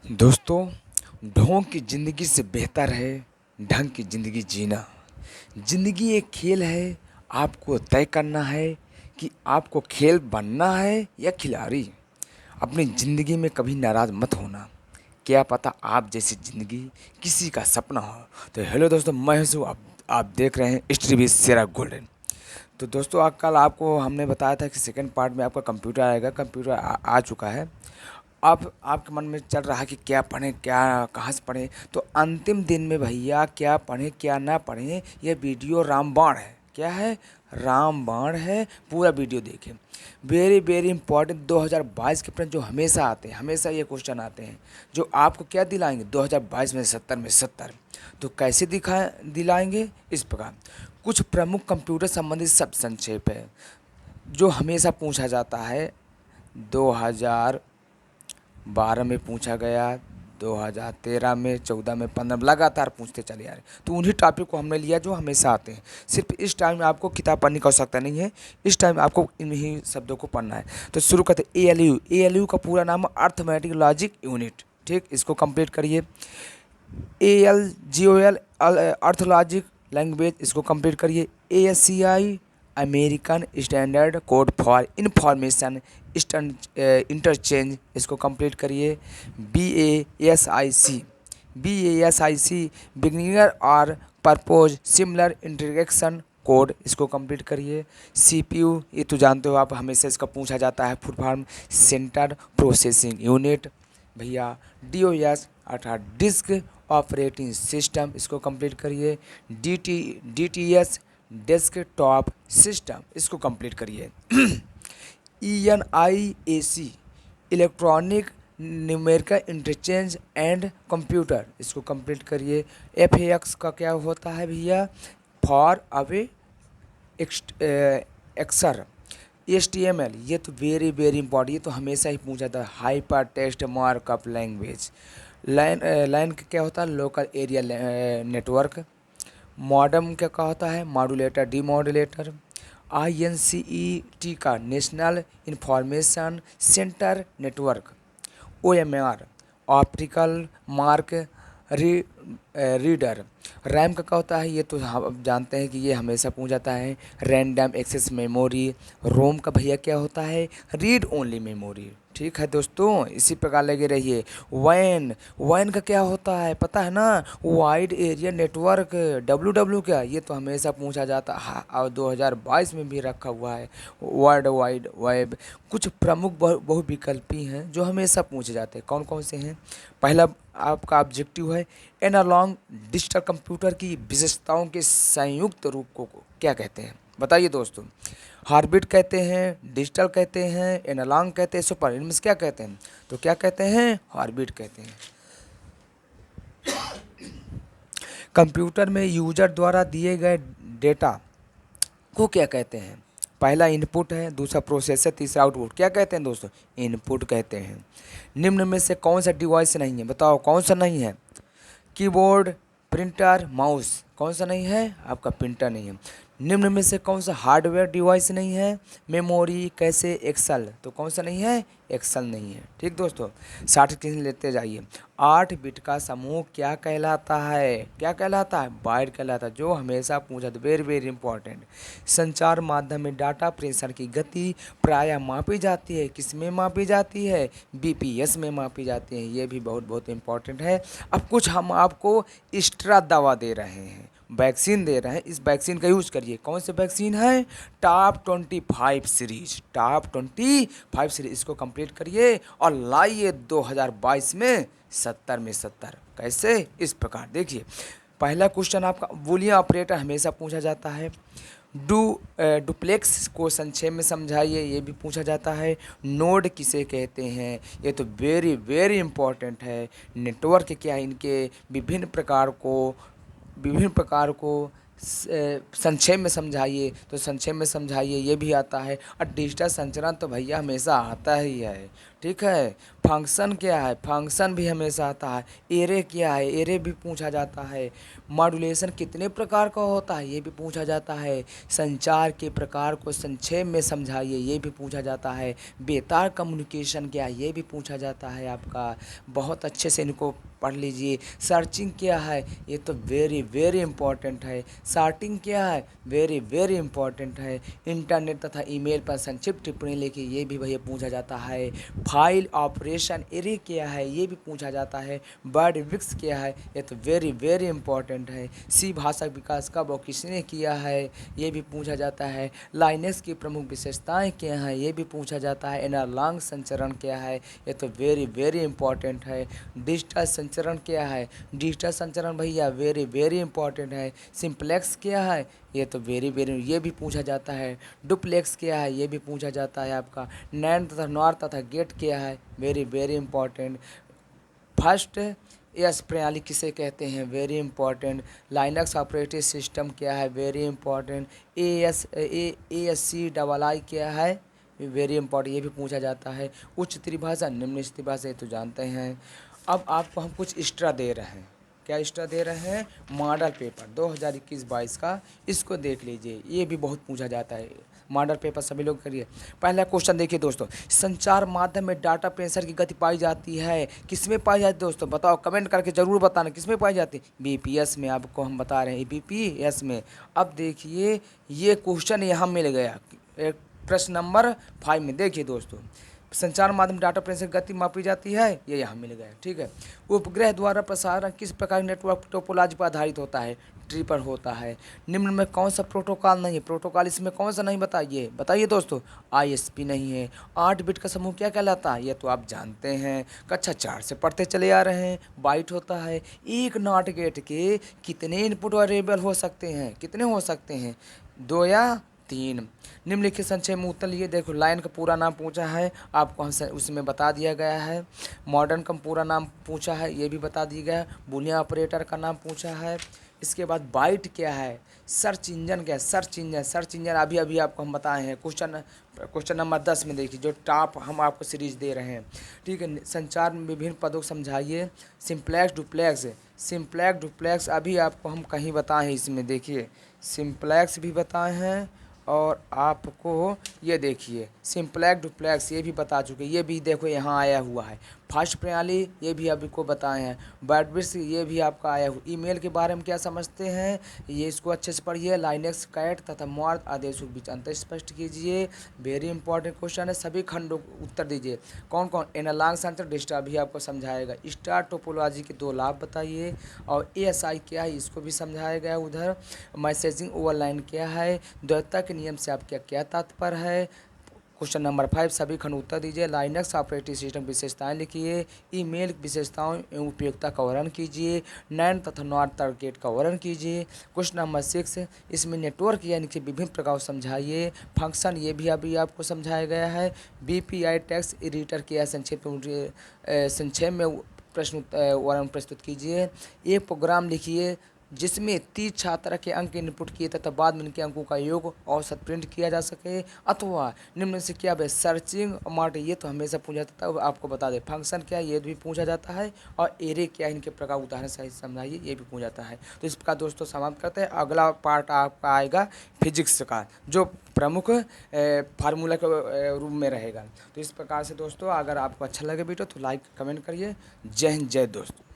दोस्तों, ढोंग की ज़िंदगी से बेहतर है ढंग की ज़िंदगी जीना। ज़िंदगी एक खेल है, आपको तय करना है कि आपको खेल बनना है या खिलाड़ी। अपनी ज़िंदगी में कभी नाराज़ मत होना, क्या पता आप जैसी ज़िंदगी किसी का सपना हो। तो हेलो दोस्तों, मैं हूँ, आप देख रहे हैं स्ट्रीबी सेरा गोल्डन। तो दोस्तों, कल आपको हमने बताया था कि सेकंड पार्ट में आपका कंप्यूटर आएगा। कंप्यूटर आ चुका है। अब आपके मन में चल रहा है कि क्या पढ़ें, क्या कहाँ से पढ़ें। तो अंतिम दिन में भैया क्या पढ़ें क्या ना पढ़ें, ये वीडियो रामबाण है। क्या है? रामबाण है। पूरा वीडियो देखें। वेरी वेरी इंपॉर्टेंट 2022 के प्रश्न जो हमेशा आते हैं, हमेशा ये क्वेश्चन आते हैं जो आपको क्या दिलाएंगे 2022 में 70 में 70। तो कैसे दिलाएंगे? इस प्रकार कुछ प्रमुख कंप्यूटर संबंधित सब संक्षेप है जो हमेशा पूछा जाता है। 2012 में पूछा गया, 2013 में, 14 में, 15 में, लगातार पूछते चले आ रहे। तो उन्हीं टॉपिक को हमने लिया जो हमेशा आते हैं। सिर्फ इस टाइम में आपको किताब पढ़ने की आवश्यकता नहीं है, इस टाइम आपको इन्हीं शब्दों को पढ़ना है। तो शुरू करते ALU। ALU का पूरा नाम है अर्थमेटिक लॉजिक यूनिट। ठीक, इसको कंप्लीट करिए। ALGOL अर्थ लॉजिक लैंग्वेज, इसको कंप्लीट करिए। ASCI American standard code for information interchange, इसको कंप्लीट करिए। BASIC बिगिनर और परपोज सिमिलर इंटरेक्शन कोड, इसको कंप्लीट करिए। CPU, ये तो जानते हो आप, हमेशा इसका पूछा जाता है full form centre processing unit. भैया DOS अर्थात डिस्क ऑपरेटिंग सिस्टम, इसको कंप्लीट करिए। DTS डेस्कटॉप सिस्टम, इसको कंप्लीट करिए। ENIAC electronic numerical interchange and computer, इसको कंप्लीट करिए। FAX का क्या होता है भैया? For away एक्सर। HTML, ये तो वेरी वेरी इंपॉर्टेंट, ये तो हमेशा ही पूछा था। Hyper text markup language. Line का क्या होता है? Local area network. मॉडम क्या होता है? Modulator demodulator. INCET का national information centre network. OMR optical mark reader. RAM का क्या होता है? ये तो हम जानते हैं कि ये हमेशा पूछा जाता है। Random access memory. रोम का भैया क्या होता है? Read only memory. ठीक है दोस्तों, इसी प्रकार लगे रहिए। वैन का क्या होता है पता है ना? Wide area network. WW क्या? ये तो हमेशा पूछा जाता है और 2022 में भी रखा हुआ है। World wide web. कुछ प्रमुख बहुविकल्पी हैं जो हमेशा पूछे जाते हैं। कौन कौन से हैं? पहला आपका ऑब्जेक्टिव है एनालॉग डिजिटल कंप्यूटर की विशेषताओं के संयुक्त रूप को क्या कहते हैं? बताइए दोस्तों। हार्बिट कहते हैं, डिजिटल कहते हैं, एनालॉग कहते हैं, सुपर, इनमें से क्या कहते हैं? तो क्या कहते हैं? हार्बिट कहते हैं। कंप्यूटर में यूजर द्वारा दिए गए डेटा को क्या कहते हैं? पहला इनपुट है, दूसरा प्रोसेसर, तीसरा आउटपुट। क्या कहते हैं दोस्तों? इनपुट कहते हैं। निम्न में से कौन सा डिवाइस नहीं है? बताओ कौन सा नहीं है? Keyboard, printer, mouse. कौन सा नहीं है? आपका प्रिंटर नहीं है। निम्न में से कौन सा हार्डवेयर डिवाइस नहीं है? मेमोरी, कैसे, एक्सेल। तो कौन सा नहीं है? एक्सेल नहीं है। ठीक दोस्तों, 60 क्वेश्चन लेते जाइए। 8 बिट का समूह क्या कहलाता है? क्या कहलाता है? बाइट कहलाता है, जो हमेशा पूछा था। Very very important. संचार माध्यम में डाटा प्रेषण की गति प्रायः मापी जाती है। किस में मापी जाती है? BPS में मापी जाती है। ये भी बहुत बहुत इंपॉर्टेंट है। अब कुछ हम आपको एक्स्ट्रा दवा दे रहे हैं, वैक्सीन दे रहे हैं। इस वैक्सीन का यूज करिए। कौन से वैक्सीन है? Top 25 series. टॉप 25 सीरीज, इसको कंप्लीट करिए और लाइए 2022 में 70 में 70। कैसे? इस प्रकार देखिए। पहला क्वेश्चन आपका बूलियन ऑपरेटर हमेशा पूछा जाता है। डुप्लेक्स को संक्षेप में समझाइए, ये भी पूछा जाता है। नोड किसे कहते हैं? ये तो वेरी वेरी इंपॉर्टेंट है। नेटवर्क क्या है? इनके विभिन्न प्रकार को संक्षेप में समझाइए, तो संक्षेप में समझाइए, ये भी आता है। और डिजिटल संचरण तो भैया हमेशा आता ही है। ठीक है। फंक्शन क्या है, फंक्शन भी हमेशा आता है। एरे क्या है, एरे भी पूछा जाता है। मॉड्यूलेशन कितने प्रकार का होता है, ये भी पूछा जाता है। संचार के प्रकार को संक्षेप में समझाइए, ये भी पूछा जाता है। बेतार कम्युनिकेशन क्या है, ये भी पूछा जाता है आपका। बहुत अच्छे से इनको पढ़ लीजिए। सर्चिंग क्या है, ये तो वेरी वेरी इंपॉर्टेंट है। सार्टिंग क्या है, वेरी वेरी इंपॉर्टेंट है। इंटरनेट तथा ईमेल पर संक्षिप्त टिप्पणी लिखिए, ये भी भैया पूछा जाता है। फाइल ऑपरेशन एरे क्या है, ये भी पूछा जाता है। बर्ड विक्स क्या है, ये तो वेरी वेरी इंपॉर्टेंट है। सी भाषा विकास कब और किसने किया है, ये भी पूछा जाता है। लाइनेक्स की प्रमुख विशेषताएं क्या हैं, ये भी पूछा जाता है। एनालॉग संचरण क्या है, ये तो वेरी वेरी इंपॉर्टेंट है। डिजिटल संचरण क्या है, डिजिटल संचरण भैया वेरी वेरी इंपॉर्टेंट है। सिंप्लेक्स क्या है, ये तो वेरी वेरी, ये भी पूछा जाता है। डुप्लेक्स क्या है, ये भी पूछा जाता है आपका। नैंड तथा नॉर तथा गेट क्या है, very very important. First S प्रणाली किसे कहते हैं, very important. Linux operating system क्या है, very important. S C double I क्या है, वेरी इंपॉर्टेंट, ये भी पूछा जाता है। उच्च त्रिभाषा निम्न त्रिभाषा, ये तो जानते हैं। अब आपको हम कुछ एक्स्ट्रा दे रहे हैं, क्या एक्स्ट्रा दे रहे हैं, मॉडल पेपर 2021-22 का, इसको देख लीजिए, ये भी बहुत पूछा जाता है। मॉडल पेपर सभी लोग करिए। पहला क्वेश्चन देखिए दोस्तों, संचार माध्यम में डाटा ट्रांसफर की गति पाई जाती है, किसमें पाई जाती है दोस्तों, बताओ, कमेंट करके जरूर बताना किसमें पाई जाती है। बीपीएस में, आपको हम बता रहे हैं बीपीएस में। अब देखिए ये क्वेश्चन यहाँ मिल गया, एक प्रश्न नंबर 5 में। देखिए दोस्तों, संचार माध्यम डाटा ट्रांसफर गति मापी जाती है, ये यहाँ मिल गया, ठीक है। उपग्रह द्वारा प्रसारण किस प्रकार नेटवर्क टोपोलॉजी पर आधारित होता है, ट्री पर होता है। निम्न में कौन सा प्रोटोकॉल नहीं है, प्रोटोकॉल इसमें कौन सा नहीं, बताइए बताइए दोस्तों। आईएसपी नहीं है। 8 बिट का समूह क्या कहलाता है, ये तो आप जानते हैं, कक्षा 4 से पढ़ते चले आ रहे हैं। बाइट होता है। एक नॉट गेट के कितने इनपुट वेरिएबल हो सकते हैं, कितने हो सकते हैं, 2 या 3। निम्नलिखित संक्षेप में उत्तर लिए, देखो लाइन का पूरा नाम पूछा है, आपको हम उसमें बता दिया गया है। मॉडर्न का पूरा नाम पूछा है, ये भी बता दिया गया है। बूलियन ऑपरेटर का नाम पूछा है। इसके बाद बाइट क्या है, सर्च इंजन क्या है, सर्च इंजन, सर्च इंजन अभी अभी आपको हम बताए हैं। क्वेश्चन नंबर 10 में देखिए, जो टॉप हम आपको सीरीज दे रहे हैं, ठीक है। संचार में विभिन्न पदों को समझाइए। सिंप्लेक्स डुप्लेक्स, सिंप्लेक्स डुप्लेक्स अभी आपको हम कहीं बताए हैं, इसमें देखिए सिंप्लेक्स भी बताए हैं, और आपको ये देखिए सिंप्लेक्स डुप्लेक्स ये भी बता चुके, ये भी देखो यहाँ आया हुआ है। फास्ट प्रणाली ये भी आपको बताए हैं। बैडविड्थ ये भी आपका आया हुआ। ईमेल के बारे में क्या समझते हैं, ये इसको अच्छे से पढ़िए। लाइनेक्स कैट तथा मॉर्थ आदेशों के बीच अंतर स्पष्ट कीजिए, वेरी इंपॉर्टेंट क्वेश्चन है। सभी खंडों को उत्तर दीजिए। कौन कौन, एनालॉग संचार डिजिटल भी आपको समझाएगा। स्टार टोपोलॉजी के 2 लाभ बताइए, और एएसआई क्या है इसको भी समझाया गया उधर। मैसेजिंग ओवरलाइन क्या है, द्वैतता के नियम से आपका क्या तात्पर्य है। क्वेश्चन नंबर 5 सभी खंड उत्तर दीजिए। लाइनक्स ऑपरेटिंग सिस्टम विशेषताएं लिखिए। ईमेल विशेषताओं एवं उपयोगिता का वर्णन कीजिए। नैन तथा नॉर टारगेट का वर्णन कीजिए। क्वेश्चन नंबर 6 इसमें नेटवर्क यानी कि विभिन्न प्रकार समझाइए। फंक्शन ये भी अभी आपको समझाया गया है। बीपीआई टेक्स्ट एडिटर क्या संक्षेप में प्रश्न वर्णन प्रस्तुत कीजिए। एक प्रोग्राम लिखिए जिसमें 30 छात्र के अंक इनपुट किए तथा बाद में इनके अंकों का योग औसत प्रिंट किया जा सके। अथवा निम्न से क्या है, सर्चिंग मार्ट, ये तो हमेशा पूछा जाता है, आपको बता दें। फंक्शन क्या है, ये भी पूछा जाता है। और एरे क्या है, इनके प्रकार उदाहरण सहित समझाइए, ये भी पूछा जाता है। तो इस प्रकार दोस्तों समाप्त करते हैं। अगला पार्ट आपका आएगा फिजिक्स का, जो प्रमुख फार्मूला के रूप में रहेगा। तो इस प्रकार से दोस्तों, अगर आपको अच्छा लगे वीडियो तो लाइक कमेंट करिए। जय हिंद, जय दोस्तों।